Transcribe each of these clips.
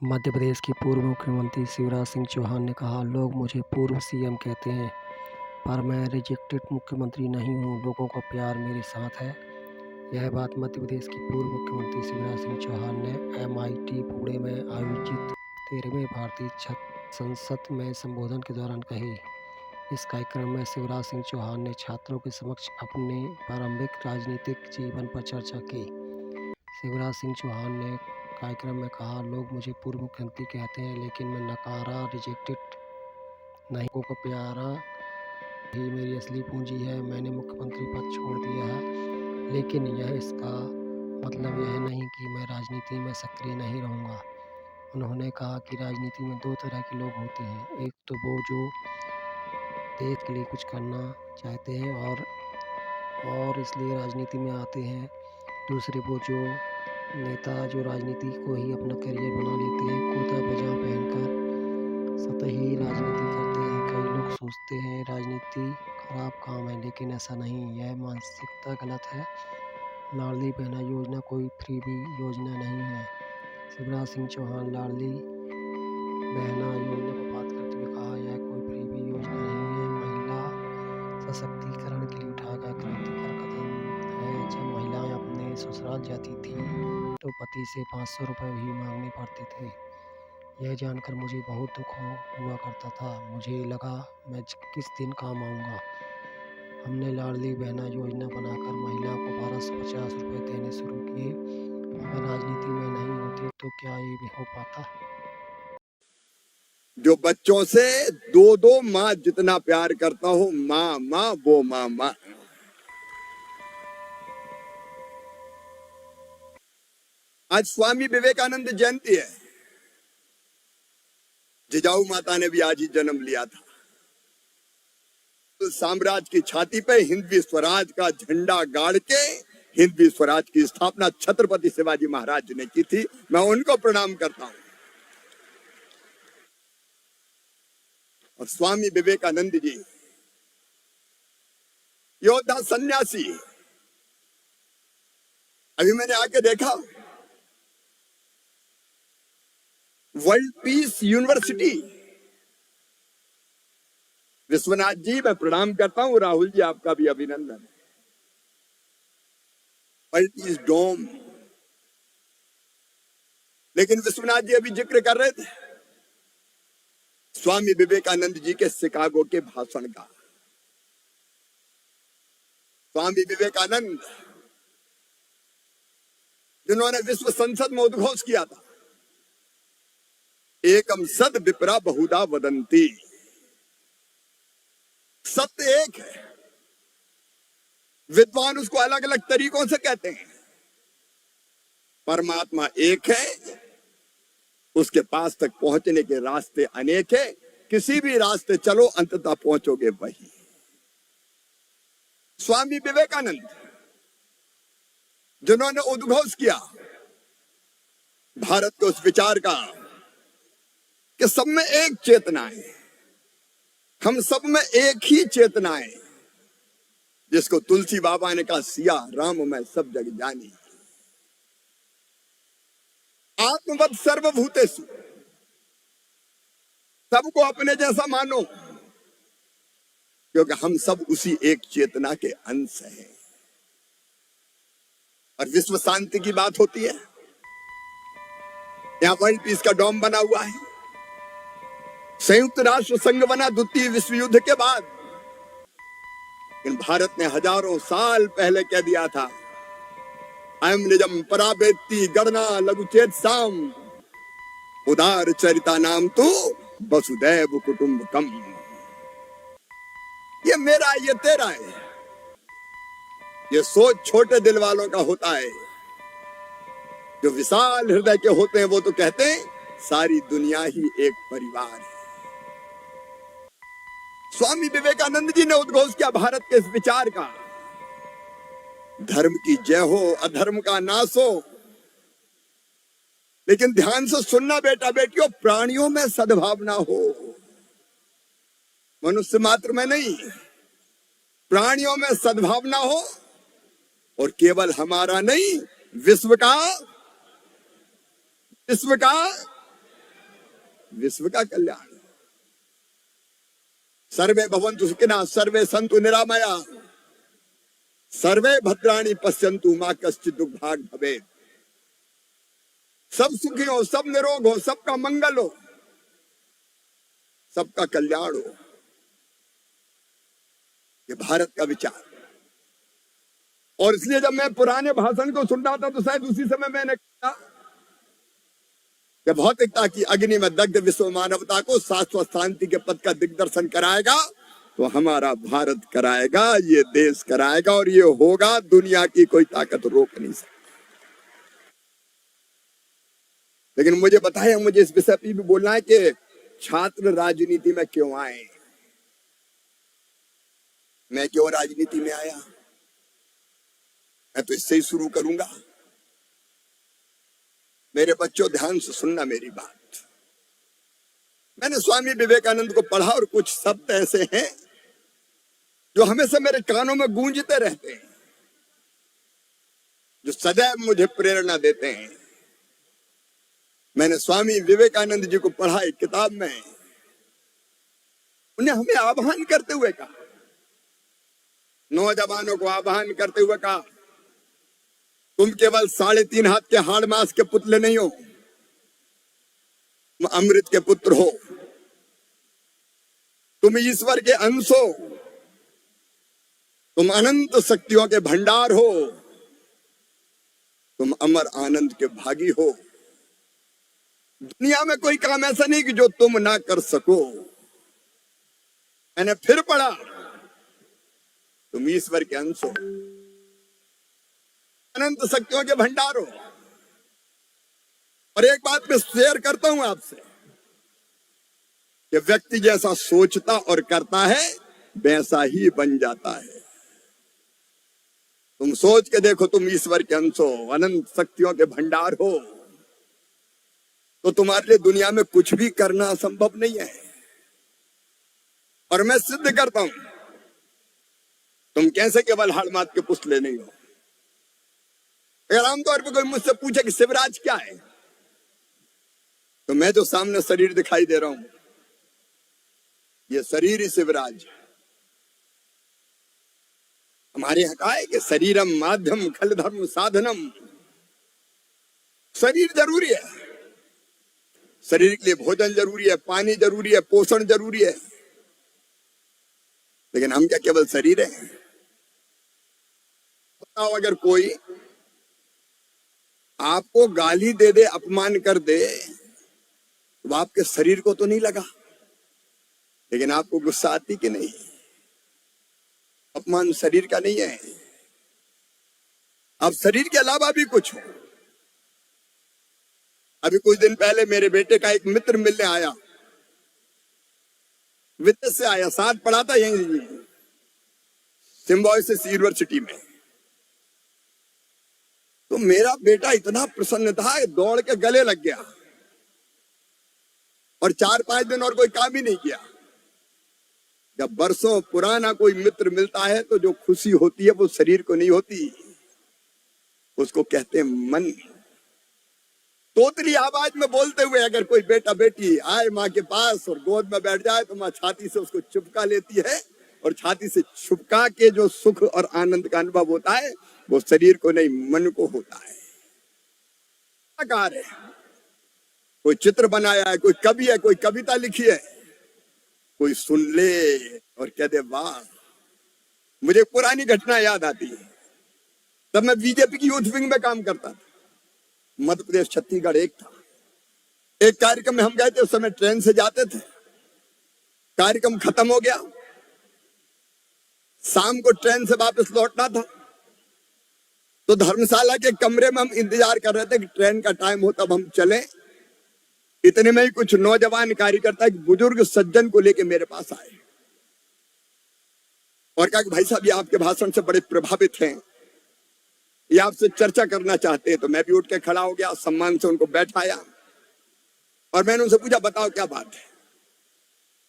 मध्य प्रदेश के पूर्व मुख्यमंत्री शिवराज सिंह चौहान ने कहा, लोग मुझे पूर्व सीएम कहते हैं, पर मैं रिजेक्टेड मुख्यमंत्री नहीं हूं, लोगों का प्यार मेरे साथ है। यह बात मध्य प्रदेश के पूर्व मुख्यमंत्री शिवराज सिंह चौहान ने MIT पुणे में आयोजित 13वें भारतीय संसद में संबोधन के दौरान कही। इस कार्यक्रम में शिवराज सिंह चौहान ने छात्रों के समक्ष अपने प्रारंभिक राजनीतिक जीवन पर चर्चा की। शिवराज सिंह चौहान ने कार्यक्रम में कहा, लोग मुझे पूर्व मुख्यमंत्री कहते हैं, लेकिन मैं नकारा रिजेक्टेड नहीं, लोगों को प्यारा ही मेरी असली पूंजी है। मैंने मुख्यमंत्री पद छोड़ दिया है, लेकिन इसका मतलब यह नहीं कि मैं राजनीति में सक्रिय नहीं रहूँगा। उन्होंने कहा कि राजनीति में दो तरह के लोग होते हैं, एक तो वो जो देश के लिए कुछ करना चाहते हैं और इसलिए राजनीति में आते हैं। दूसरे वो जो नेता जो राजनीति को ही अपना करियर बना लेते हैं, कुर्ता पजामा पहनकर सतही राजनीति करते हैं। कई लोग सोचते हैं राजनीति खराब काम है, लेकिन ऐसा नहीं, यह मानसिकता गलत है। लाडली बहना योजना कोई फ्रीबी योजना नहीं है। शिवराज सिंह चौहान लाडली बहना योजना पर बात करते हुए कहा, यह कोई फ्रीबी योजना नहीं है, महिला सशक्तिकरण के लिए उठाया गया क्रांतिकारी कदम है। जब महिलाएं अपने ससुराल जाती थी तो पति से 500 रुपये भी मांगने पड़ते थे। यह जानकर मुझे बहुत दुख हुआ करता था। मुझे लगा मैं किस दिन काम आऊँगा। हमने लाडली बहना योजना बनाकर महिलाओं को 1250 रुपये देने शुरू किए। अगर राजनीति में नहीं होती तो क्या ये भी हो पाता? जो बच्चों से दो माँ जितना प्यार करता हो, माँ माँ वो माँ माँ। आज स्वामी विवेकानंद जयंती है। जिजाऊ माता ने भी आज ही जन्म लिया था। तो साम्राज्य की छाती पे हिंदवी स्वराज का झंडा गाड़ के हिंदवी स्वराज की स्थापना छत्रपति शिवाजी महाराज ने की थी। मैं उनको प्रणाम करता हूं। और स्वामी विवेकानंद जी योद्धा सन्यासी, अभी मैंने आके देखा world peace university. Vishwanath ji मैं प्रणाम करता हूं, राहुल जी आपका भी अभिनंदन। वर्ल्ड पीस डोम। लेकिन विश्वनाथ जी अभी जिक्र कर रहे थे स्वामी विवेकानंद जी के शिकागो के भाषण का। स्वामी विवेकानंद जिन्होंने विश्व संसद में उद्घोष किया था, एकम सद विप्रा बहुधा वदंती। सत्य एक है, विद्वान उसको अलग अलग तरीकों से कहते हैं। परमात्मा एक है, उसके पास तक पहुंचने के रास्ते अनेक है। किसी भी रास्ते चलो अंततः पहुंचोगे वही। स्वामी विवेकानंद जिन्होंने उद्घोष किया भारत के उस विचार का कि सब में एक चेतना है, हम सब में एक ही चेतना है, जिसको तुलसी बाबा ने कहा, सिया राम मैं सब जग जानी। आत्मवत् सर्वभूतेषु, सबको अपने जैसा मानो, क्योंकि हम सब उसी एक चेतना के अंश हैं। और विश्व शांति की बात होती है, यहां वर्ल्ड पीस का डोम बना हुआ है। संयुक्त राष्ट्र संघ बना द्वितीय विश्व युद्ध के बाद, लेकिन भारत ने हजारों साल पहले कह दिया था, अयम निजम परावेत्ति गणना लघुचेत साम उदार चरिता नाम तो वसुदैव कुटुंबकम। ये मेरा ये तेरा है। ये सोच छोटे दिल वालों का होता है। जो विशाल हृदय के होते हैं वो तो कहते हैं सारी दुनिया ही एक परिवार है। स्वामी विवेकानंद जी ने उद्घोष किया भारत के इस विचार का, धर्म की जय हो, अधर्म का नाश हो। लेकिन ध्यान से सुनना बेटा बेटियों, प्राणियों में सद्भावना हो, मनुष्य मात्र में नहीं, प्राणियों में सद्भावना हो। और केवल हमारा नहीं, विश्व का विश्व का कल्याण। सर्वे भवन्तु सुखिनः, सर्वे सन्तु निरामया, सर्वे भद्राणि पश्यन्तु मा कश्चित् दुर्भाग् भवेत्। सब सुखी हो, सब निरोग हो, सबका मंगल हो, सबका कल्याण हो, ये भारत का विचार। और इसलिए जब मैं पुराने भाषण को सुन रहा था तो शायद उसी समय मैंने कहा कि भौतिकता की अग्नि में दग्ध विश्व मानवता को शाश्वत शांति के पद का दिग्दर्शन कराएगा तो हमारा भारत कराएगा, ये देश कराएगा, और ये होगा, दुनिया की कोई ताकत रोक नहीं सकती। लेकिन मुझे बताया, मुझे इस विषय पर भी बोलना है कि छात्र राजनीति में क्यों आए। मैं क्यों राजनीति में आया, मैं तो इससे ही शुरू करूंगा। मेरे बच्चों, ध्यान से सुनना मेरी बात। मैंने स्वामी विवेकानंद को पढ़ा और कुछ शब्द ऐसे हैं जो हमेशा मेरे कानों में गूंजते रहते हैं, जो सदैव मुझे प्रेरणा देते हैं। मैंने स्वामी विवेकानंद जी को पढ़ा एक किताब में, उन्हें हमें आह्वान करते हुए कहा, नौजवानों को आह्वान करते हुए कहा, तुम केवल 3.5 हाथ के हाड़ मांस के पुतले नहीं हो, तुम अमृत के पुत्र हो, तुम ईश्वर के अंश हो, तुम अनंत शक्तियों के भंडार हो, तुम अमर आनंद के भागी हो। दुनिया में कोई काम ऐसा नहीं कि जो तुम ना कर सको। मैंने फिर पढ़ा, तुम ईश्वर के अंश हो, अनंत शक्तियों के भंडार हो। और एक बात मैं शेयर करता हूं आपसे कि व्यक्ति जैसा सोचता और करता है वैसा ही बन जाता है। तुम सोच के देखो, तुम ईश्वर के अंश हो, अनंत शक्तियों के भंडार हो, तो तुम्हारे लिए दुनिया में कुछ भी करना असंभव नहीं है। और मैं सिद्ध करता हूं, तुम कैसे केवल हाड़मात के पुतले नहीं हो। अगर आमतौर पर कोई मुझसे पूछे कि शिवराज क्या है, तो मैं जो सामने शरीर दिखाई दे रहा हूं, ये शरीर ही शिवराज है। हमारे यहां कहा है कि शरीरम माध्यम खल धर्म साधनम। शरीर जरूरी है, शरीर के लिए भोजन जरूरी है, पानी जरूरी है, पोषण जरूरी है। लेकिन हम क्या केवल शरीर है? बताओ, अगर कोई आपको गाली दे दे, अपमान कर दे, तो आपके शरीर को तो नहीं लगा, लेकिन आपको गुस्सा आती कि नहीं? अपमान शरीर का नहीं है। अब शरीर के अलावा भी कुछ हो। अभी कुछ दिन पहले मेरे बेटे का एक मित्र मिलने आया, विदेश से आया, साथ पढ़ा था यहीं सिम्बायोसिस यूनिवर्सिटी में। तो मेरा बेटा इतना प्रसन्न था, दौड़ के गले लग गया, और 4-5 दिन और कोई काम ही नहीं किया। जब बरसों पुराना कोई मित्र मिलता है तो जो खुशी होती है वो शरीर को नहीं होती, उसको कहते हैं मन। तोतली आवाज में बोलते हुए अगर कोई बेटा बेटी आए माँ के पास और गोद में बैठ जाए तो माँ छाती से उसको चुपका लेती है, और छाती से छुपका के जो सुख और आनंद का अनुभव होता है वो शरीर को नहीं, मन को होता है। है कोई चित्र बनाया है, कोई कवि है, कोई कविता लिखी है, कोई सुन ले और कह दे वाह। मुझे पुरानी घटना याद आती है, तब मैं बीजेपी की यूथ विंग में काम करता था। मध्य प्रदेश छत्तीसगढ़ एक था। एक कार्यक्रम में हम गए थे, उस समय ट्रेन से जाते थे। कार्यक्रम खत्म हो गया, शाम को ट्रेन से वापस लौटना था, तो धर्मशाला के कमरे में हम इंतजार कर रहे थे कि ट्रेन का टाइम हो तब हम चले। इतने में ही कुछ नौजवान कार्यकर्ता एक बुजुर्ग सज्जन को लेके मेरे पास आए और कहा कि भाई साहब, ये आपके भाषण से बड़े प्रभावित हैं, ये आपसे चर्चा करना चाहते हैं। तो मैं भी उठ के खड़ा हो गया, सम्मान से उनको बैठाया और मैंने उनसे पूछा, बताओ क्या बात है।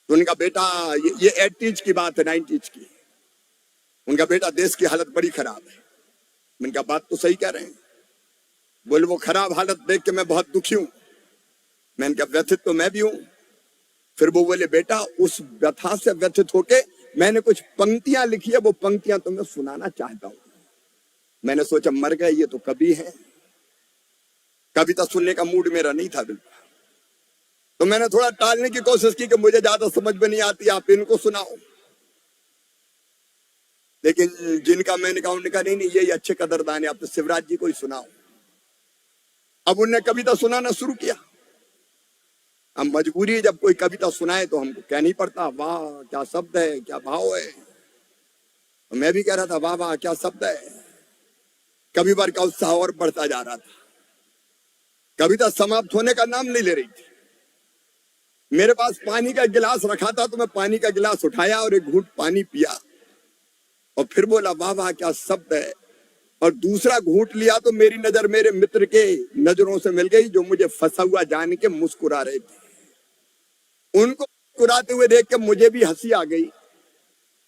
तो उनका बेटा, ये 80s की बात है, 90s की, उनका बेटा देश की हालत बड़ी खराब है। मैंने कहा बात तो सही कह रहे हैं। बोले वो खराब हालत देख के मैं बहुत दुखी हूं। मैंने कहा व्यथित तो मैं भी हूं, फिर वो बोले बेटा उस व्यथा से व्यथित होके मैंने कुछ पंक्तियां लिखी है, वो पंक्तियां तुम्हें सुनाना चाहता हूं। मैंने सोचा मर गए ये तो कवि है, कविता सुनने का मूड मेरा नहीं था बिल्कुल। तो मैंने थोड़ा टालने की कोशिश की कि मुझे ज्यादा समझ में नहीं आती, आप इनको सुनाओ। लेकिन जिनका मैंने कहा उन्होंने कहा नहीं ये अच्छे कदरदान है, आप तो शिवराज जी को ही सुनाओ। अब उनने कविता सुनाना शुरू किया। अब मजबूरी है, जब कोई कविता सुनाए तो हमको कहना ही पड़ता, वाह क्या शब्द है, क्या भाव है। तो मैं भी कह रहा था वाह वाह क्या शब्द है। कवि वर्ग का उत्साह और बढ़ता जा रहा था। कविता समाप्त होने का नाम नहीं ले रही थी। मेरे पास पानी का गिलास रखा था तो मैं पानी का गिलास उठाया और एक घूंट पानी पिया और फिर बोला वाह वाह क्या शब्द है। और दूसरा घूंट लिया तो मेरी नजर मेरे मित्र के नजरों से मिल गई, जो मुझे फंसा हुआ जान के मुस्कुरा रहे थे। उनको मुस्कुराते हुए देख के मुझे भी हंसी आ गई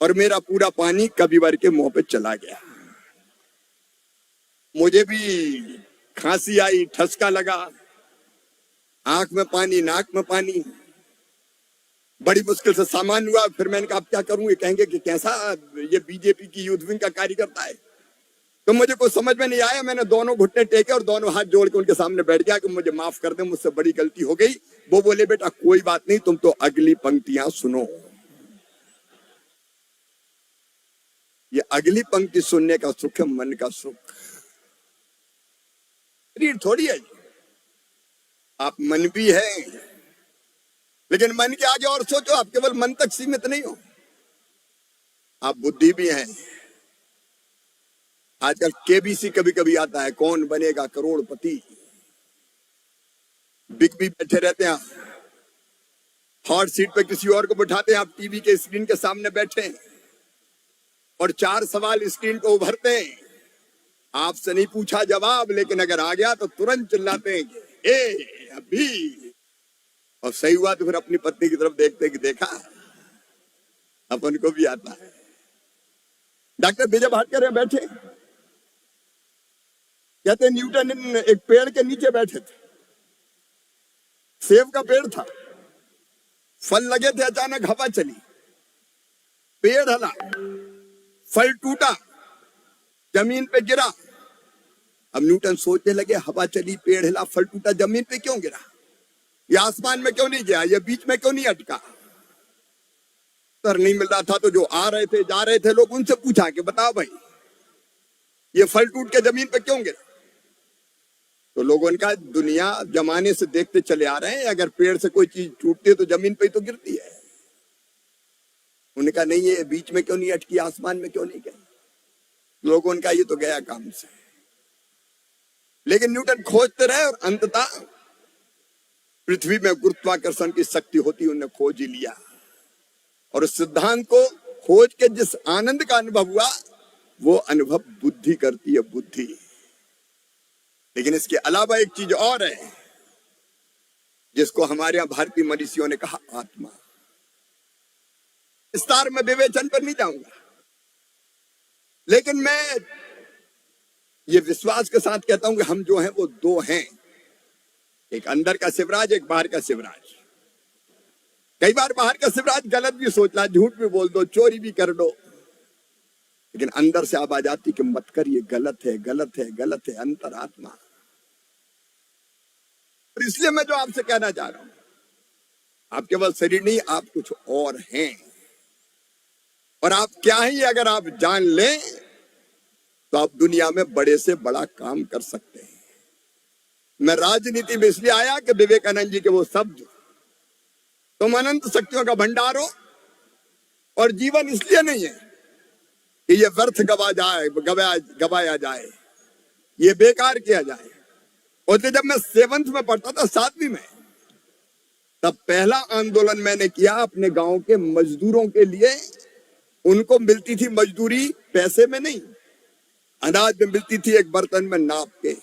और मेरा पूरा पानी कविवर के मुंह पे चला गया। मुझे भी खांसी आई, ठसका लगा, आंख में पानी, नाक में पानी, बड़ी मुश्किल से सामान हुआ। फिर मैंने कहा अब क्या करूं, ये कहेंगे कि कैसा ये बीजेपी की यूथ विंग का कार्यकर्ता है। तो मुझे कुछ समझ में नहीं आया। मैंने दोनों घुटने टेके और दोनों हाथ जोड़ के उनके सामने बैठ गया कि मुझे माफ कर दे, मुझसे बड़ी गलती हो गई। वो बोले बेटा कोई बात नहीं, तुम तो अगली पंक्तियां सुनो। ये अगली पंक्ति सुनने का सुख है मन का सुख, शरीर थोड़ी है। आप मन भी है, लेकिन मन के आगे और सोचो, आप केवल मन तक सीमित नहीं हो, आप बुद्धि भी हैं। आजकल केबीसी कभी कभी आता है, कौन बनेगा करोड़पति। बिग बी बैठे रहते हैं, हॉट सीट पे किसी और को बिठाते हैं, आप टीवी के स्क्रीन के सामने बैठे हैं और 4 सवाल स्क्रीन को उभरते हैं। आपसे नहीं पूछा जवाब, लेकिन अगर आ गया तो तुरंत चिल्लाते हैं ए अभी। और सही हुआ तो फिर अपनी पत्नी की तरफ देखते कि देखा अपन को भी आता है। डॉक्टर विजय भाटकर बैठे, कहते न्यूटन एक पेड़ के नीचे बैठे थे, सेब का पेड़ था, फल लगे थे, अचानक हवा चली, पेड़ हला, फल टूटा, जमीन पे गिरा। अब न्यूटन सोचने लगे हवा चली, पेड़ हिला, फल टूटा, जमीन पे क्यों गिरा, ये आसमान में क्यों नहीं गया, ये बीच में क्यों नहीं अटका। उत्तर नहीं मिल रहा था। तो जो आ रहे थे जा रहे थे लोग, उनसे पूछा कि बताओ भाई ये फल टूट के जमीन पे क्यों गिरा। तो लोगों ने कहा दुनिया जमाने से देखते चले आ रहे हैं, अगर पेड़ से कोई चीज टूटती है तो जमीन पे ही तो गिरती है। उन्होंने कहा नहीं ये बीच में क्यों नहीं अटकी, आसमान में क्यों नहीं गई। लोगों ने कहा ये तो गया काम से। लेकिन न्यूटन खोजते रहे और अंततः पृथ्वी में गुरुत्वाकर्षण की शक्ति होती, उन्हें खोज ही लिया। और उस सिद्धांत को खोज के जिस आनंद का अनुभव हुआ, वो अनुभव बुद्धि करती है, बुद्धि। लेकिन इसके अलावा एक चीज और है जिसको हमारे यहां भारतीय मनीषियों ने कहा आत्मा। विस्तार में विवेचन पर नहीं जाऊंगा, लेकिन मैं ये विश्वास के साथ कहता हूं कि हम जो हैं वो 2 हैं, एक अंदर का शिवराज, एक बाहर का शिवराज। कई बार बाहर का शिवराज गलत भी सोचना, झूठ भी बोल दो, चोरी भी कर दो, लेकिन अंदर से आवाज आती कि मत कर, ये गलत है, गलत है, गलत है, अंतरात्मा। और इसलिए मैं जो आपसे कहना चाह रहा हूं, आप केवल शरीर नहीं, आप कुछ और हैं। और आप क्या हैं अगर आप जान लें तो आप दुनिया में बड़े से बड़ा काम कर सकते हैं। मैं राजनीति में इसलिए आया कि विवेकानंद जी के वो शब्द, तुम अनंत शक्तियों का भंडार हो, और जीवन इसलिए नहीं है कि ये व्यर्थ गवाया जाए, ये बेकार किया जाए। और जब मैं 7th में पढ़ता था, 7वीं में, तब पहला आंदोलन मैंने किया अपने गांव के मजदूरों के लिए। उनको मिलती थी मजदूरी पैसे में नहीं, अनाज में मिलती थी, एक बर्तन में नाप के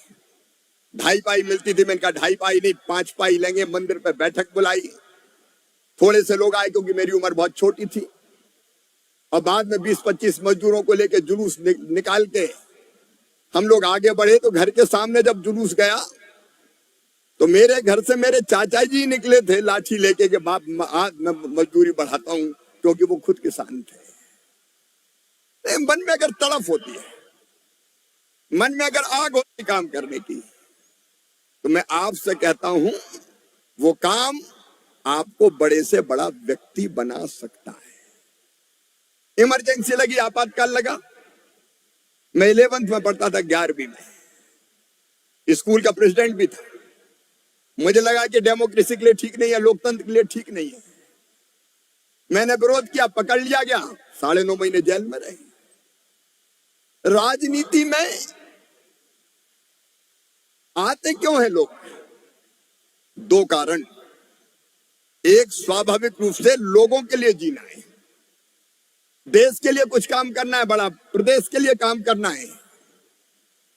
2.5 पाई मिलती थी। मैंने कहा 2.5 पाई नहीं 5 पाई लेंगे। मंदिर पे बैठक बुलाई, थोड़े से लोग आए क्योंकि मेरी उम्र बहुत छोटी थी। और बाद में 20-25 मजदूरों को लेके जुलूस निकाल के हम लोग आगे बढ़े। तो घर के सामने जब जुलूस गया तो मेरे घर से मेरे चाचा जी निकले थे लाठी लेके कि बाप आज मैं मजदूरी बढ़ाता हूं, क्योंकि वो खुद किसान थे। मन में अगर तड़फ होती है, मन में अगर आग होती काम करने की, तो मैं आपसे कहता हूं वो काम आपको बड़े से बड़ा व्यक्ति बना सकता है। इमरजेंसी लगी, आपातकाल लगा। मैं 11th में पढ़ता था, 11वीं में स्कूल का प्रेसिडेंट भी था। मुझे लगा कि डेमोक्रेसी के लिए ठीक नहीं है, लोकतंत्र के लिए ठीक नहीं है। मैंने विरोध किया, पकड़ लिया गया, 9.5 महीने जेल में रहे। राजनीति में आते क्यों हैं लोग? 2 कारण। एक, स्वाभाविक रूप से लोगों के लिए जीना है, देश के लिए कुछ काम करना है, बड़ा प्रदेश के लिए काम करना है,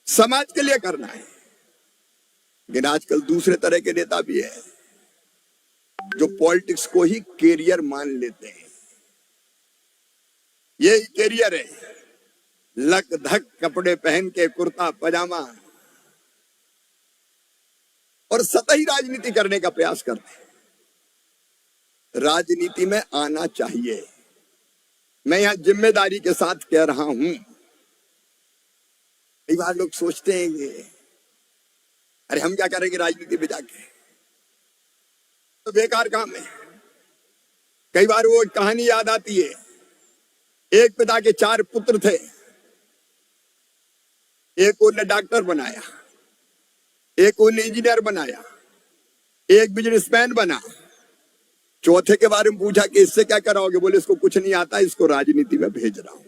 समाज के लिए करना है। लेकिन आजकल दूसरे तरह के नेता भी है जो पॉलिटिक्स को ही कैरियर मान लेते हैं। ये कैरियर है, लक धक कपड़े पहन के कुर्ता पजामा और सतही राजनीति करने का प्रयास करते हैं। राजनीति में आना चाहिए। मैं यहां जिम्मेदारी के साथ कह रहा हूं। कई बार लोग सोचते हैं कि अरे हम क्या करेंगे राजनीति में जाके, तो बेकार काम है। कई बार वो कहानी याद आती है, एक पिता के 4 पुत्र थे। एक को ने डॉक्टर बनाया, एक को ने इंजीनियर बनाया, एक बिजनेसमैन बना। चौथे के बारे में पूछा कि इससे क्या कराओगे? बोले इसको कुछ नहीं आता, इसको राजनीति में भेज रहा हूं।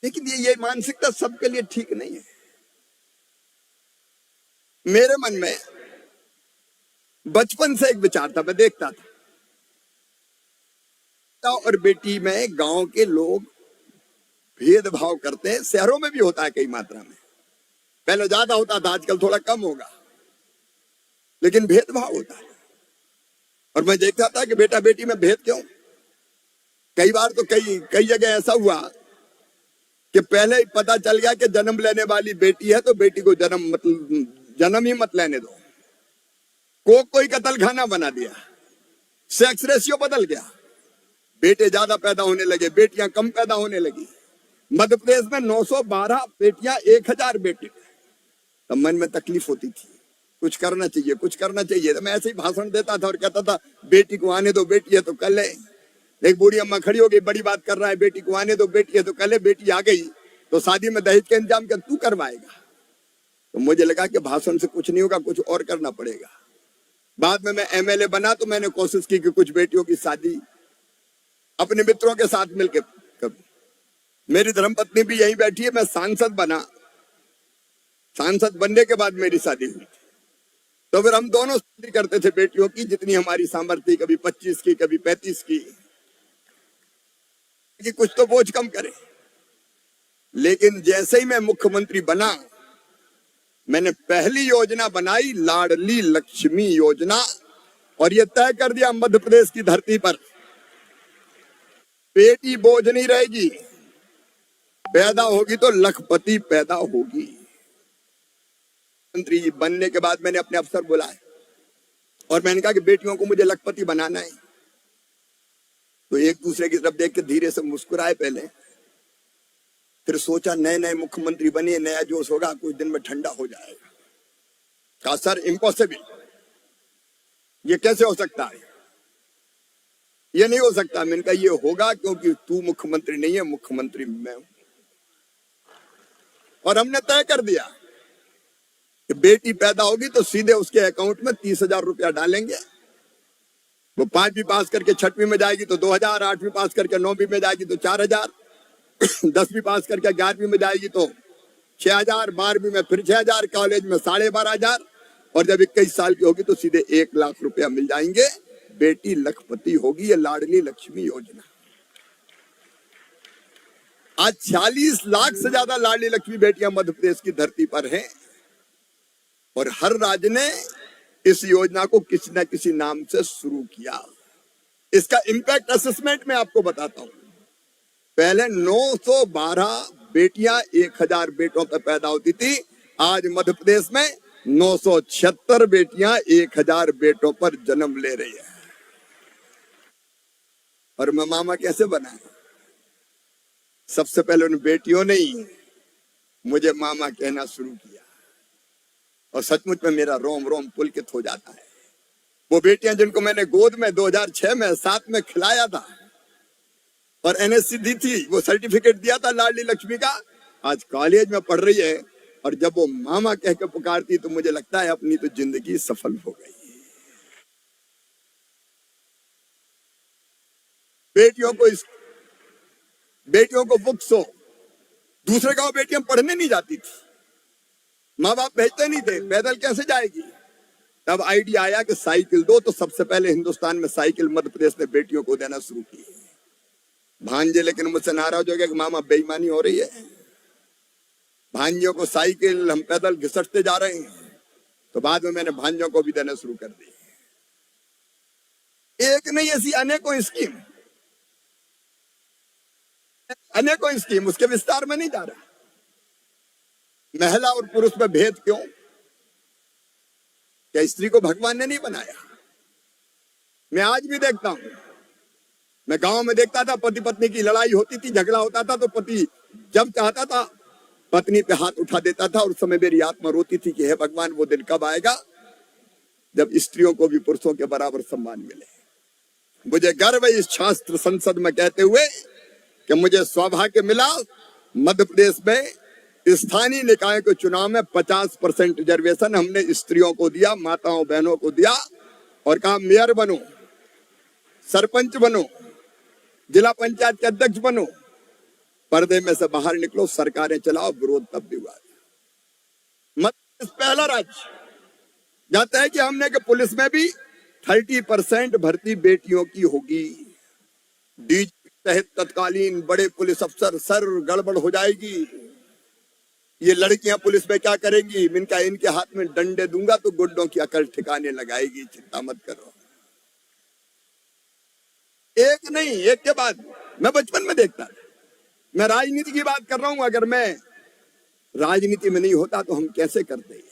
लेकिन ये मानसिकता सबके लिए ठीक नहीं है। मेरे मन में बचपन से एक विचार था, मैं देखता था और बेटी में गांव के लोग भेदभाव करते हैं। शहरों में भी होता है कई मात्रा में, पहले ज्यादा होता था, आजकल थोड़ा कम होगा, लेकिन भेदभाव होता है। और मैं देखता था कि बेटा बेटी में भेद क्यों? कई बार तो कई जगह ऐसा हुआ कि पहले ही पता चल गया कि जन्म लेने वाली बेटी है तो बेटी को जन्म ही मत लेने दो। कोई कत्ल खाना बना दिया, सेक्स रेशियो बदल गया, बेटे ज्यादा पैदा होने लगे, बेटियां कम पैदा होने लगी। मध्य प्रदेश में 912 बेटियां 1000 बेटे। तब मन में तकलीफ होती थी, कुछ करना चाहिए, कुछ करना चाहिए। तो मैं ऐसे ही भाषण देता था और कहता था बेटी को आने दो, बेटी है तो कल है। एक बूढ़ी अम्मा खड़ी हो गई, बड़ी बात कर रहा है, बेटी को आने दो, बेटी है तो कल है। बेटी आ गई तो शादी में दहेज का इंतजाम क्या तू करवाएगा? तो मुझे लगा कि भाषण से कुछ नहीं होगा, कुछ और करना पड़ेगा। बाद में मैं MLA बना तो मैंने कोशिश की कि कुछ बेटियों की शादी अपने मित्रों के साथ मिलकर करूं। मेरी धर्मपत्नी भी यहीं बैठी है। मैं सांसद बना, सांसद बनने के बाद मेरी शादी हुई। तो फिर हम दोनों शादी करते थे बेटियों की, जितनी हमारी सामर्थ्य, कभी 25 की, कभी 35 की, कि कुछ तो बोझ कम करे। लेकिन जैसे ही मैं मुख्यमंत्री बना, मैंने पहली योजना बनाई लाडली लक्ष्मी योजना, और यह तय कर दिया मध्य प्रदेश की धरती पर बेटी बोझ नहीं रहेगी, पैदा होगी तो लखपति पैदा होगी। मंत्री बनने के बाद मैंने अपने अफसर बुलाए और मैंने कहा कि बेटियों को मुझे लखपति बनाना है। तो एक दूसरे की तरफ देख के धीरे से मुस्कुराए पहले, फिर सोचा नए नए मुख्यमंत्री बने, नया जोश होगा, कुछ दिन में ठंडा हो जाएगा। कहा सर इम्पॉसिबल, ये कैसे हो सकता है? ये नहीं हो सकता। मैंने कहा ये होगा क्योंकि तू मुख्यमंत्री नहीं है, मुख्यमंत्री मैं हूं। और हमने तय कर दिया कि बेटी पैदा होगी तो सीधे उसके अकाउंट में 30,000 रुपया डालेंगे। वो 5वीं पास करके 6वीं में जाएगी तो 2,000, 8वीं पास करके 9वीं में जाएगी तो 4,000, 10वीं पास करके 11वीं में जाएगी तो 6,000, 12वीं में फिर 6,000, कॉलेज में 12,500, और जब 21 साल की होगी तो सीधे 1 लाख रुपया मिल जाएंगे। बेटी लखपति होगी। ये लाडली लक्ष्मी योजना। आज 46 लाख से ज्यादा लाडली लक्ष्मी बेटियां मध्य प्रदेश की धरती पर हैं, और हर राज्य ने इस योजना को किसी न किसी नाम से शुरू किया। इसका इंपैक्ट असेसमेंट में आपको बताता हूं। पहले 912 बेटियां 1000 बेटों पर पैदा होती थी। आज मध्य प्रदेश में 976 बेटियां 1000 बेटों पर जन्म ले रही है। और मैं मामा कैसे बना? सबसे पहले उन बेटियों ने ही मुझे मामा कहना शुरू किया और सचमुच में मेरा रोम रोम पुलकित हो जाता है। वो बेटियां जिनको मैंने गोद में 2006 में 7 में खिलाया था और एनएससी दी थी, वो सर्टिफिकेट दिया था लाडली लक्ष्मी का, आज कॉलेज में पढ़ रही है। और जब वो मामा कह के पुकारती तो मुझे लगता है अपनी तो जिंदगी सफल हो गई। बेटियों को बुक्स हो, दूसरे गांव बेटियां पढ़ने नहीं जाती थी, माँ बाप भेजते नहीं थे, पैदल कैसे जाएगी। तब आइडिया आया कि साइकिल दो, तो सबसे पहले हिंदुस्तान में साइकिल मध्य प्रदेश ने बेटियों को देना शुरू की। भांजे लेकिन मुझसे नाराज हो गया कि मामा बेईमानी हो रही है, भांजियों को साइकिल, हम पैदल घिसटते जा रहे हैं। तो बाद में मैंने भांजों को भी देना शुरू कर दी। एक नहीं, ऐसी अनेकों स्कीम, उसके विस्तार में नहीं जा रहा। महिला और पुरुष में भेद क्यों? क्या स्त्री को भगवान ने नहीं बनाया? मैं आज भी देखता हूं, मैं गांव में देखता था, पति पत्नी की लड़ाई होती थी, झगड़ा होता था, तो पति जब चाहता था पत्नी पे हाथ उठा देता था। और उस समय मेरी आत्मा रोती थी कि हे भगवान, वो दिन कब आएगा जब स्त्रियों को भी पुरुषों के बराबर सम्मान मिले। मुझे गर्व है इस शास्त्र संसद में कहते हुए कि मुझे सौभाग्य मिला मध्य प्रदेश में स्थानीय निकाय के चुनाव में 50% रिजर्वेशन हमने स्त्रियों को दिया, माताओं बहनों को दिया और कहा मेयर बनो, सरपंच बनो, जिला पंचायत के अध्यक्ष बनो, पर्दे में से बाहर निकलो, सरकारें चलाओ। विरोध तब भी हुआ। मध्य पहला राज्य जाता है कि हमने कि पुलिस में भी 30% भर्ती बेटियों की होगी। डीजी सहित तत्कालीन बड़े पुलिस अफसर, सर गड़बड़ हो जाएगी, ये लड़कियां पुलिस में क्या करेंगी, इनका इनके हाथ में डंडे दूंगा तो गुंडों की अकल ठिकाने लगाएगी, चिंता मत करो। एक नहीं, एक के बाद मैं बचपन में देखता था। मैं राजनीति की बात कर रहा हूं, अगर मैं राजनीति में नहीं होता तो हम कैसे करते।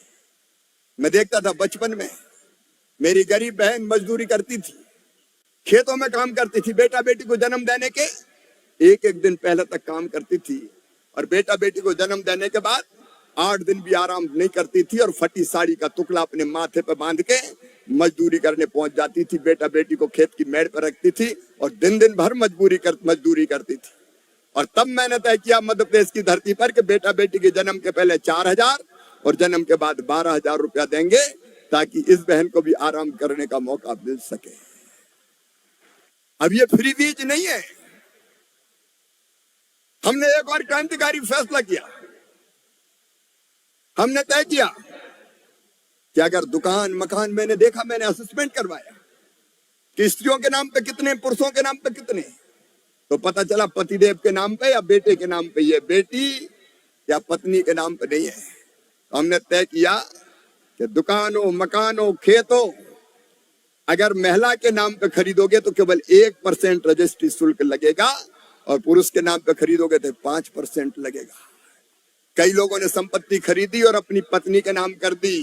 मैं देखता था बचपन में मेरी गरीब बहन मजदूरी करती थी, खेतों में काम करती थी, बेटा बेटी को जन्म देने के एक दिन पहले तक काम करती थी और बेटा बेटी को जन्म देने के बाद 8 दिन भी आराम नहीं करती थी और फटी साड़ी का टुकड़ा अपने माथे पर बांध के मजदूरी करने पहुंच जाती थी। बेटा बेटी को खेत की मेड़ पर रखती थी और दिन भर मजदूरी करती थी। और तब मैंने तय किया मध्य प्रदेश की धरती पर कि बेटा बेटी के जन्म के पहले 4000 और जन्म के बाद 12000 रुपया देंगे ताकि इस बहन को भी आराम करने का मौका मिल सके। अब ये फ्री बीज नहीं है। हमने एक और क्रांतिकारी फैसला किया। हमने तय किया कि अगर दुकान मकान मैंने देखा, मैंने असेसमेंट करवाया कि स्त्रियों के नाम पे कितने, पुरुषों के नाम पे कितने, तो पता चला पतिदेव के नाम पे या बेटे के नाम पे, ये बेटी या पत्नी के नाम पे नहीं है। तो हमने तय किया कि दुकानों मकानों खेतों अगर महिला के नाम पे खरीदोगे तो केवल 1% रजिस्ट्री शुल्क लगेगा और पुरुष के नाम पे खरीदोगे तो 5% लगेगा। कई लोगों ने संपत्ति खरीदी और अपनी पत्नी के नाम कर दी।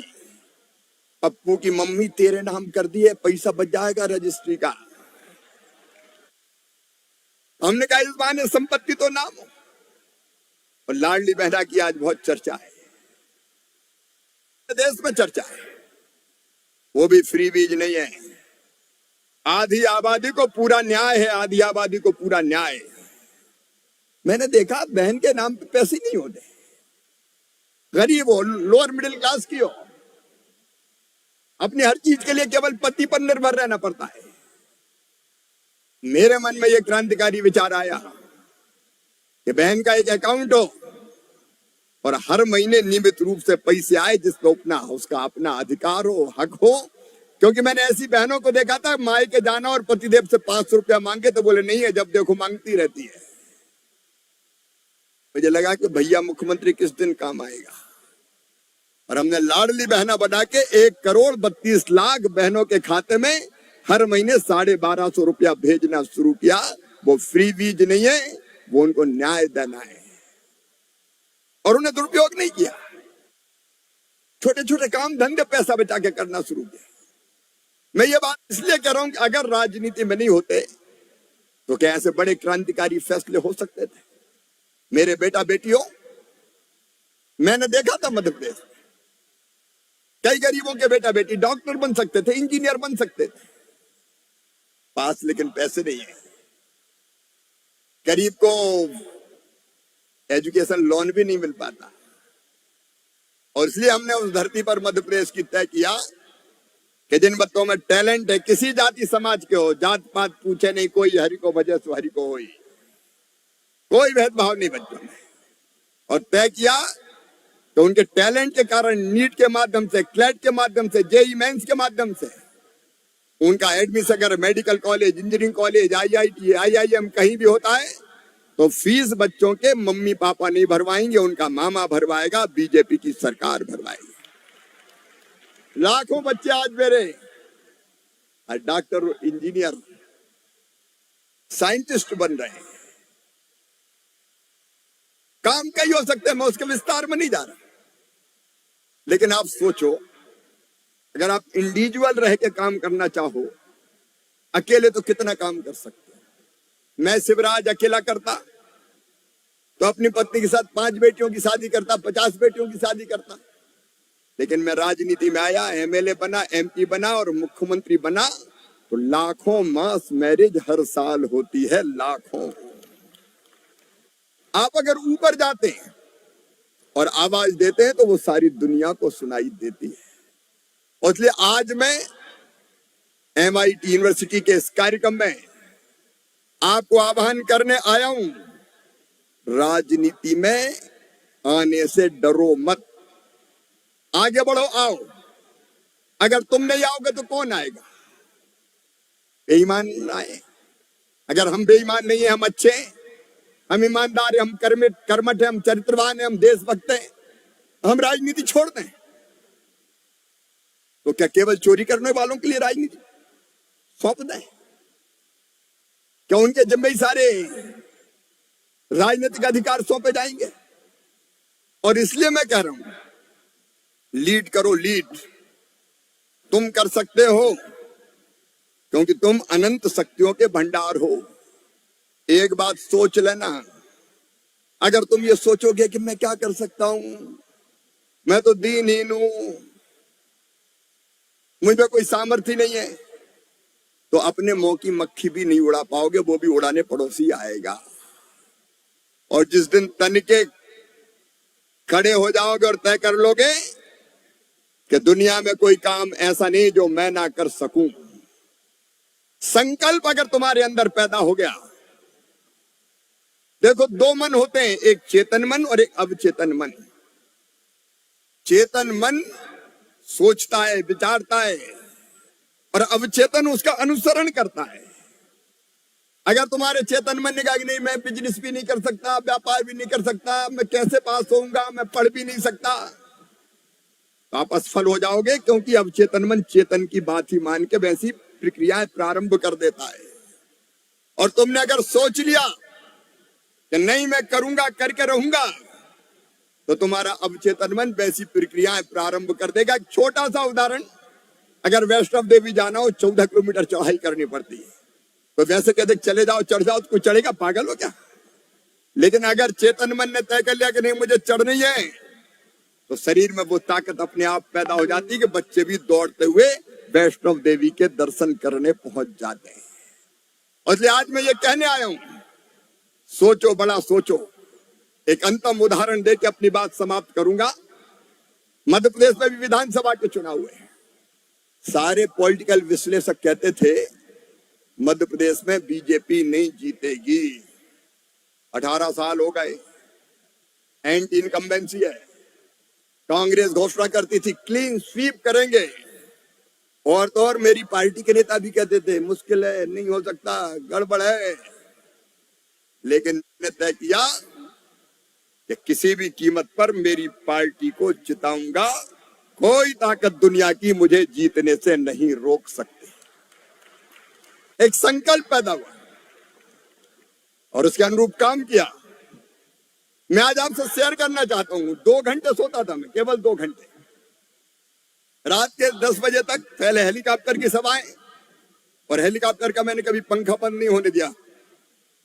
पप्पू की मम्मी तेरे नाम कर दी है, पैसा बच जाएगा रजिस्ट्री का। हमने कहा इस बहाने संपत्ति तो नाम हो। और लाडली बहना की आज बहुत चर्चा है, देश में चर्चा है। वो भी फ्री बीज नहीं है। आधी आबादी को पूरा न्याय है, आधी आबादी को पूरा न्याय। मैंने देखा बहन के नाम पे पैसे नहीं होते, गरीब हो, लोअर मिडिल क्लास की हो, अपनी हर चीज के लिए केवल पति पर निर्भर रहना पड़ता है। मेरे मन में यह क्रांतिकारी विचार आया कि बहन का एक अकाउंट हो और हर महीने नियमित रूप से पैसे आए जिसपे उसका अपना अधिकार हो, हक हो। क्योंकि मैंने ऐसी बहनों को देखा था, माई के जाना और पतिदेव से 500 रुपया मांगे तो बोले नहीं है, जब देखो मांगती रहती है। मुझे लगा कि भैया मुख्यमंत्री किस दिन काम आएगा। और हमने लाडली बहना बना के 1,32,00,000 बहनों के खाते में हर महीने 1250 रुपया भेजना शुरू किया। वो फ्री बीज नहीं है, वो उनको न्याय देना है और उन्हें दुरुपयोग नहीं किया। छोटे छोटे काम धंधे पैसा बचा के करना शुरू किया। मैं ये बात इसलिए कह रहा हूं कि अगर राजनीति में नहीं होते तो क्या ऐसे बड़े क्रांतिकारी फैसले हो सकते थे? मेरे बेटा बेटियों, मैंने देखा था मध्य प्रदेश में कई गरीबों के बेटा बेटी डॉक्टर बन सकते थे, इंजीनियर बन सकते थे, पास लेकिन पैसे नहीं है। गरीब को एजुकेशन लोन भी नहीं मिल पाता। और इसलिए हमने उस धरती पर मध्य प्रदेश की तय किया कि जिन बच्चों में टैलेंट है, किसी जाति समाज के हो, जात पात पूछे नहीं कोई, हरि को भजे सो हरि को होई, कोई भेदभाव नहीं बच्चों में। और तय किया तो उनके टैलेंट के कारण नीट के माध्यम से, क्लैट के माध्यम से, जेई मेंस के माध्यम से उनका एडमिशन अगर medical college, engineering college, IIT, IIM कहीं भी होता है तो फीस बच्चों के मम्मी पापा नहीं भरवाएंगे, उनका मामा भरवाएगा, बीजेपी की सरकार भरवाएगी। लाखों बच्चे आज मेरे डॉक्टर, इंजीनियर, साइंटिस्ट बन रहे हैं। काम कई हो सकते हैं, मैं उसके विस्तार में नहीं जा रहा, लेकिन आप सोचो, अगर आप इंडिविजुअल रह के काम करना चाहो, अकेले तो कितना काम कर सकते हैं। मैं शिवराज अकेला करता तो अपनी पत्नी के साथ 5 बेटियों की शादी करता, 50 बेटियों की शादी करता। लेकिन मैं राजनीति में आया, एमएलए बना, एमपी बना और मुख्यमंत्री बना, तो लाखों मास मैरिज हर साल होती है, लाखों। आप अगर ऊपर जाते हैं और आवाज देते हैं तो वो सारी दुनिया को सुनाई देती है। और इसलिए आज मैं MIT यूनिवर्सिटी के इस कार्यक्रम में आपको आह्वान करने आया हूं, राजनीति में आने से डरो मत, आगे बढ़ो, आओ। अगर तुम नहीं आओगे तो कौन आएगा? बेईमान आए। अगर हम बेईमान नहीं है, हम अच्छे हैं, हम ईमानदार हैं, हम कर्मठ हैं, हम चरित्रवान हैं, हम देशभक्त हैं, हम राजनीति छोड़ दें तो क्या केवल चोरी करने वालों के लिए राजनीति सौंप दें? क्या उनके जिम्मे सारे राजनीतिक अधिकार सौंपे जाएंगे? और इसलिए मैं कह रहा हूं, लीड करो, लीड। तुम कर सकते हो क्योंकि तुम अनंत शक्तियों के भंडार हो। एक बात सोच लेना, अगर तुम ये सोचोगे कि मैं क्या कर सकता हूं, मैं तो दीनहीन हूं, मुझ में कोई सामर्थ्य नहीं है, तो अपने मुंह की मक्खी भी नहीं उड़ा पाओगे, वो भी उड़ाने पड़ोसी आएगा। और जिस दिन तन के खड़े हो जाओगे और तय कर लोगे कि दुनिया में कोई काम ऐसा नहीं जो मैं ना कर सकूं, संकल्प अगर तुम्हारे अंदर पैदा हो गया। देखो, 2 मन होते हैं, एक चेतन मन और एक अवचेतन मन। चेतन मन सोचता है, विचारता है, और अवचेतन उसका अनुसरण करता है। अगर तुम्हारे चेतन मन ने कहा कि नहीं, मैं बिजनेस भी नहीं कर सकता, व्यापार भी नहीं कर सकता, मैं कैसे पास होऊंगा, मैं पढ़ भी नहीं सकता, तो आप असफल हो जाओगे, क्योंकि अवचेतन मन चेतन की बात ही मान के वैसी प्रक्रियाएं प्रारंभ कर देता है। और तुमने अगर सोच लिया कि नहीं मैं करूंगा, करके रहूंगा, तो तुम्हारा अवचेतन मन वैसी प्रक्रियाएं प्रारंभ कर देगा। एक छोटा सा उदाहरण, अगर वैष्णव देवी जाना हो, 14 किलोमीटर चढ़ाई करनी पड़ती है, तो वैसे कहते चले जाओ, चढ़ जाओ, तो कोई चढ़ेगा? पागल हो क्या? लेकिन अगर चेतन मन ने तय कर लिया कि नहीं मुझे चढ़नी है, तो शरीर में वो ताकत अपने आप पैदा हो जाती है कि बच्चे भी दौड़ते हुए वैष्णव देवी के दर्शन करने पहुंच जाते हैं। और इसलिए आज मैं ये कहने आया हूं, सोचो, बड़ा सोचो। एक अंतिम उदाहरण देकर अपनी बात समाप्त करूंगा। मध्य प्रदेश में भी विधानसभा के चुनाव हुए। सारे पॉलिटिकल विश्लेषक कहते थे मध्य प्रदेश में बीजेपी नहीं जीतेगी। 18 साल हो गए, एंटी इनकम्बेंसी है। कांग्रेस घोषणा करती थी क्लीन स्वीप करेंगे, और तो और मेरी पार्टी के नेता भी कहते थे मुश्किल है, नहीं हो सकता, गड़बड़ है। लेकिन मैंने तय किया कि किसी भी कीमत पर मेरी पार्टी को जिताऊंगा, कोई ताकत दुनिया की मुझे जीतने से नहीं रोक सकती। एक संकल्प पैदा हुआ और उसके अनुरूप काम किया। मैं आज आपसे शेयर करना चाहता हूं, 2 घंटे सोता था मैं, केवल 2 घंटे। रात के 10 बजे तक पहले हेलीकॉप्टर की सभाएं, और हेलीकॉप्टर का मैंने कभी पंखा बंद नहीं होने दिया।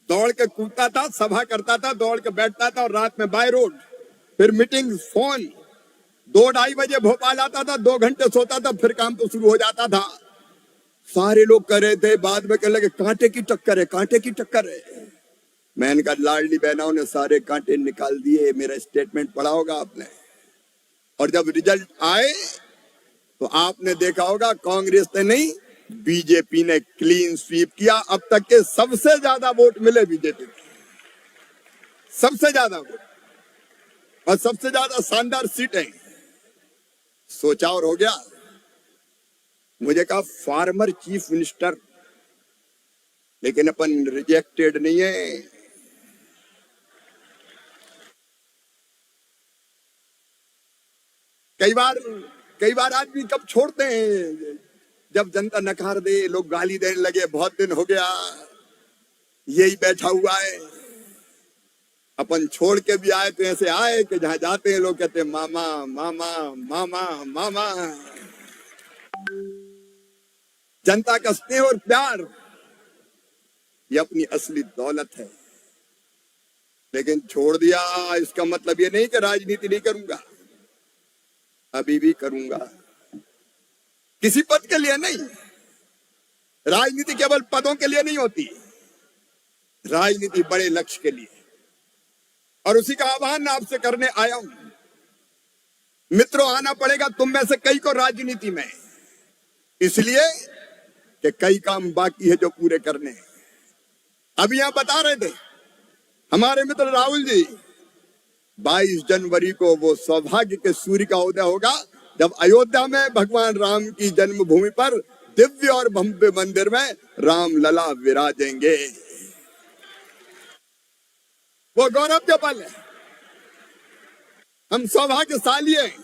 दौड़ के कूदता था, सभा करता था, दौड़ के बैठता था, और रात में बाय रोड, फिर मीटिंग, फोन। 2-2:30 बजे भोपाल आता था, 2 घंटे सोता था, फिर काम तो शुरू हो जाता था। सारे लोग कर रहे थे, बाद में कहने लगे कांटे की टक्कर है, कांटे की टक्कर है। मैंने कहा लाडली बहनों ने सारे कांटे निकाल दिए, मेरा स्टेटमेंट पढ़ा होगा आपने। और जब रिजल्ट आए तो आपने देखा होगा कांग्रेस ने नहीं, बीजेपी ने क्लीन स्वीप किया। अब तक के सबसे ज्यादा वोट मिले बीजेपी को, सबसे ज्यादा वोट, और सबसे ज्यादा शानदार सीटें। सोचा और हो गया। मुझे कहा फार्मर चीफ मिनिस्टर, लेकिन अपन रिजेक्टेड नहीं है। कई बार आदमी कब छोड़ते हैं, जब जनता नकार दे, लोग गाली देने लगे, बहुत दिन हो गया यही बैठा हुआ है। अपन छोड़ के भी आए तो ऐसे आए कि जहां जाते हैं लोग कहते हैं मामा मामा मामा मामा। जनता का स्नेह और प्यार ये अपनी असली दौलत है। लेकिन छोड़ दिया, इसका मतलब ये नहीं कि राजनीति नहीं करूंगा, अभी भी करूंगा। किसी पद के लिए नहीं, राजनीति केवल पदों के लिए नहीं होती, राजनीति बड़े लक्ष्य के लिए। और उसी का आह्वान आपसे करने आया हूं। मित्रों, आना पड़ेगा तुम में से कई को राजनीति में, इसलिए कि कई काम बाकी है जो पूरे करने हैं। अभी यहां बता रहे थे हमारे मित्र राहुल जी, 22 जनवरी को वो सौभाग्य के सूर्य का उदय होगा जब अयोध्या में भगवान राम की जन्मभूमि पर दिव्य और भव्य मंदिर में राम लला विराजेंगे। वो गौरव के पल है, हम सौभाग्यशाली हैं।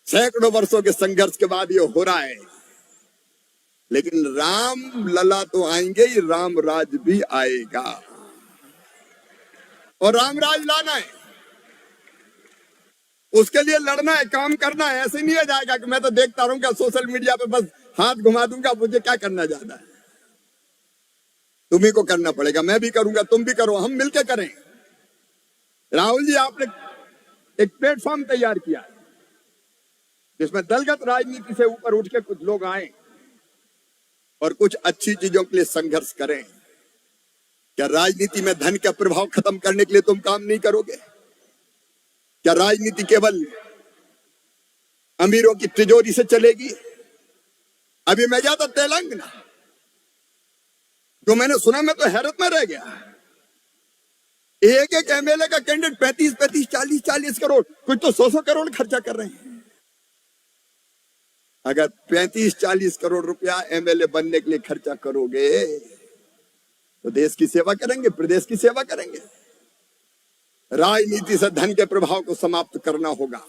सैकड़ों वर्षों के संघर्ष के बाद ये हो रहा है। लेकिन राम लला तो आएंगे ही, राम राज भी आएगा, और राम राज लाना है, उसके लिए लड़ना है, काम करना है। ऐसे नहीं हो जाएगा कि मैं तो देखता रहूंगा सोशल मीडिया पे, बस हाथ घुमा दूंगा, मुझे क्या करना ज्यादा है। तुम्ही को करना पड़ेगा, मैं भी करूंगा, तुम भी करो, हम मिलकर करें। राहुल जी, आपने एक प्लेटफॉर्म तैयार किया है जिसमें दलगत राजनीति से ऊपर उठ के कुछ लोग आए और कुछ अच्छी चीजों के लिए संघर्ष करें। क्या राजनीति में धन का प्रभाव खत्म करने के लिए तुम काम नहीं करोगे? क्या राजनीति केवल अमीरों की तिजोरी से चलेगी? अभी मैं गया था तेलंगाना, जो मैंने सुना मैं तो हैरत में रह गया। एक एक एमएलए का कैंडिडेट 35-35, 40-40 करोड़, कुछ तो 100-100 करोड़ खर्चा कर रहे हैं। अगर 35-40 करोड़ रुपया एमएलए बनने के लिए खर्चा करोगे तो देश की सेवा करेंगे, प्रदेश की सेवा करेंगे। राजनीति से धन के प्रभाव को समाप्त करना होगा।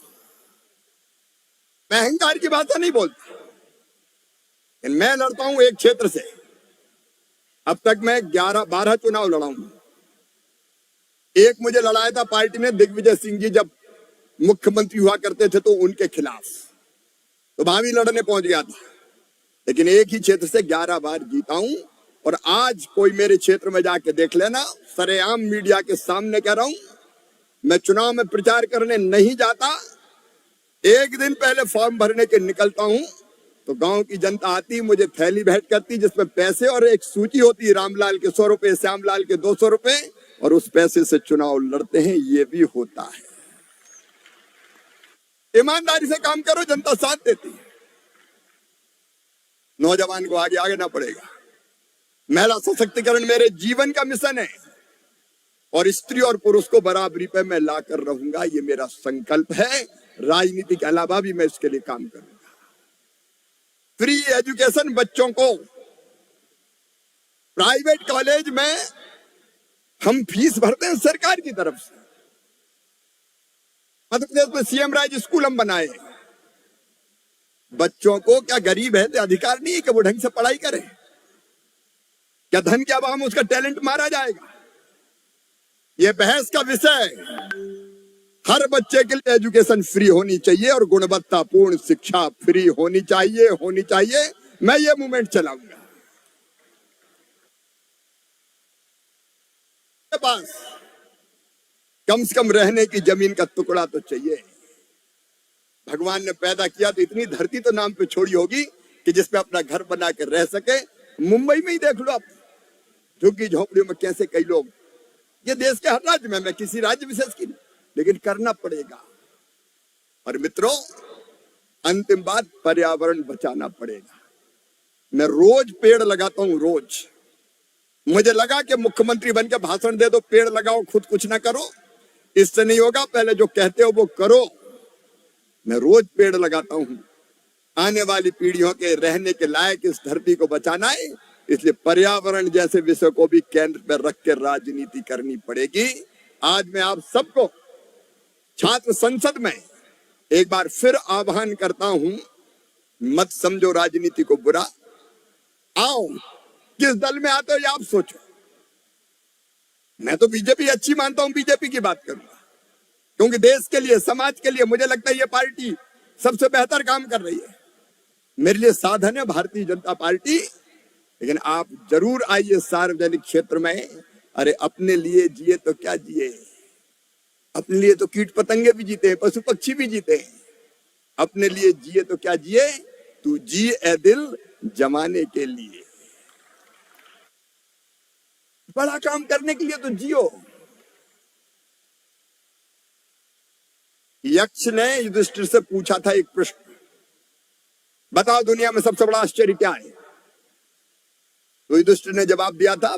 मैं अहंकार की बात नहीं बोलता, लेकिन मैं लड़ता हूं एक क्षेत्र से। अब तक मैं 11-12 चुनाव लड़ा हूं। एक मुझे लड़ाया था पार्टी ने दिग्विजय सिंह जी जब मुख्यमंत्री हुआ करते थे तो उनके खिलाफ, तो वहां भी लड़ने पहुंच गया था। लेकिन एक ही क्षेत्र से 11 बार जीता हूं। और आज कोई मेरे क्षेत्र में जाके देख लेना, सरेआम मीडिया के सामने कह रहा हूं, मैं चुनाव में प्रचार करने नहीं जाता। एक दिन पहले फॉर्म भरने के निकलता हूं तो गांव की जनता आती, मुझे थैली भेंट करती जिसमें पैसे और एक सूची होती, रामलाल के 100 रुपए, श्यामलाल के 200 रुपए, और उस पैसे से चुनाव लड़ते हैं। ये भी होता है। ईमानदारी से काम करो, जनता साथ देती है। नौजवान को आगे आगे ना पड़ेगा। महिला सशक्तिकरण मेरे जीवन का मिशन है और स्त्री और पुरुष को बराबरी पे मैं लाकर रहूंगा, ये मेरा संकल्प है। राजनीति के अलावा भी मैं इसके लिए काम करूंगा। फ्री एजुकेशन बच्चों को, प्राइवेट कॉलेज में हम फीस भरते हैं सरकार की तरफ से। मध्य प्रदेश में सीएम राज स्कूल हम बनाए। बच्चों को क्या गरीब है तो अधिकार नहीं है कि वो ढंग से पढ़ाई करे? क्या धन के अभाव में उसका टैलेंट मारा जाएगा? यह बहस का विषय हर बच्चे के लिए एजुकेशन फ्री होनी चाहिए और गुणवत्तापूर्ण शिक्षा फ्री होनी चाहिए। मैं ये मूवमेंट चलाऊंगा। पास कम से कम रहने की जमीन का टुकड़ा तो चाहिए। भगवान ने पैदा किया तो इतनी धरती तो नाम पे छोड़ी होगी कि जिसपे अपना घर बना के रह सके। मुंबई में ही देख लो आप, झुग्गी झोपड़ियों में कैसे कई लोग, ये देश के हर राज्य में, मैं किसी राज्य विशेष की, लेकिन करना पड़ेगा। और मित्रों, अंतिम बात, पर्यावरण बचाना पड़ेगा। मैं रोज पेड़ लगाता हूं, रोज। मुझे लगा कि मुख्यमंत्री बन के भाषण दे दो, पेड़ लगाओ, खुद कुछ ना करो, इससे नहीं होगा। पहले जो कहते हो वो करो। मैं रोज पेड़ लगाता हूं। आने वाली पीढ़ियों के रहने के लायक इस धरती को बचाना है, इसलिए पर्यावरण जैसे विषय को भी केंद्र पर रख कर राजनीति करनी पड़ेगी। आज मैं आप सबको छात्र संसद में एक बार फिर आह्वान करता हूं, मत समझो राजनीति को बुरा। आओ, किस दल में आते हो ये आप सोचो। मैं तो बीजेपी अच्छी मानता हूं, बीजेपी की बात करूंगा, क्योंकि देश के लिए, समाज के लिए मुझे लगता है ये पार्टी सबसे बेहतर काम कर रही है। मेरे लिए साधन है भारतीय जनता पार्टी, लेकिन आप जरूर आइए सार्वजनिक क्षेत्र में। अरे अपने लिए जिए तो क्या जिए, अपने लिए तो कीट पतंगे भी जीते हैं, पशु पक्षी भी जीते हैं। अपने लिए जिए तो क्या जिए, तू जी ए दिल जमाने के लिए। बड़ा काम करने के लिए तो जियो। यक्ष ने युधिष्ठिर से पूछा था एक प्रश्न, बताओ दुनिया में सबसे बड़ा आश्चर्य क्या है? तो युधिष्ठिर ने जवाब दिया था,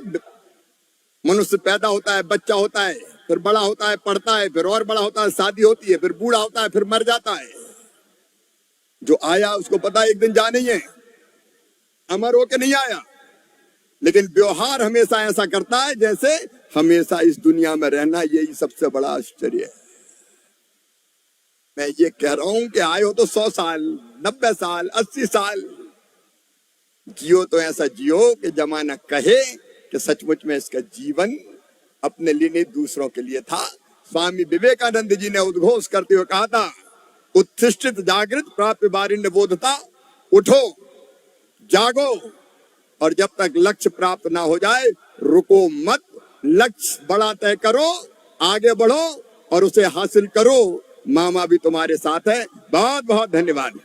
मनुष्य पैदा होता है, बच्चा होता है, फिर बड़ा होता है, पढ़ता है, फिर और बड़ा होता है, शादी होती है, फिर बूढ़ा होता है, फिर मर जाता है। जो आया उसको पता एक दिन जाना ही है, अमर होके नहीं आया। लेकिन व्यवहार हमेशा ऐसा करता है जैसे हमेशा इस दुनिया में रहना, यही सबसे बड़ा आश्चर्य है। मैं ये कह रहा हूं कि आए हो तो 100 साल, 90 साल, 80 साल जियो, तो ऐसा जियो कि जमाना कहे कि सचमुच में इसका जीवन अपने लिए नहीं, दूसरों के लिए था। स्वामी विवेकानंद जी ने उद्घोष करते हुए कहा था, उत्तिष्ठित जागृत प्राप्य बारिण्य बोधता। उठो, जागो, और जब तक लक्ष्य प्राप्त ना हो जाए रुको मत। लक्ष्य बड़ा तय करो, आगे बढ़ो और उसे हासिल करो। मामा भी तुम्हारे साथ है। बहुत बहुत धन्यवाद।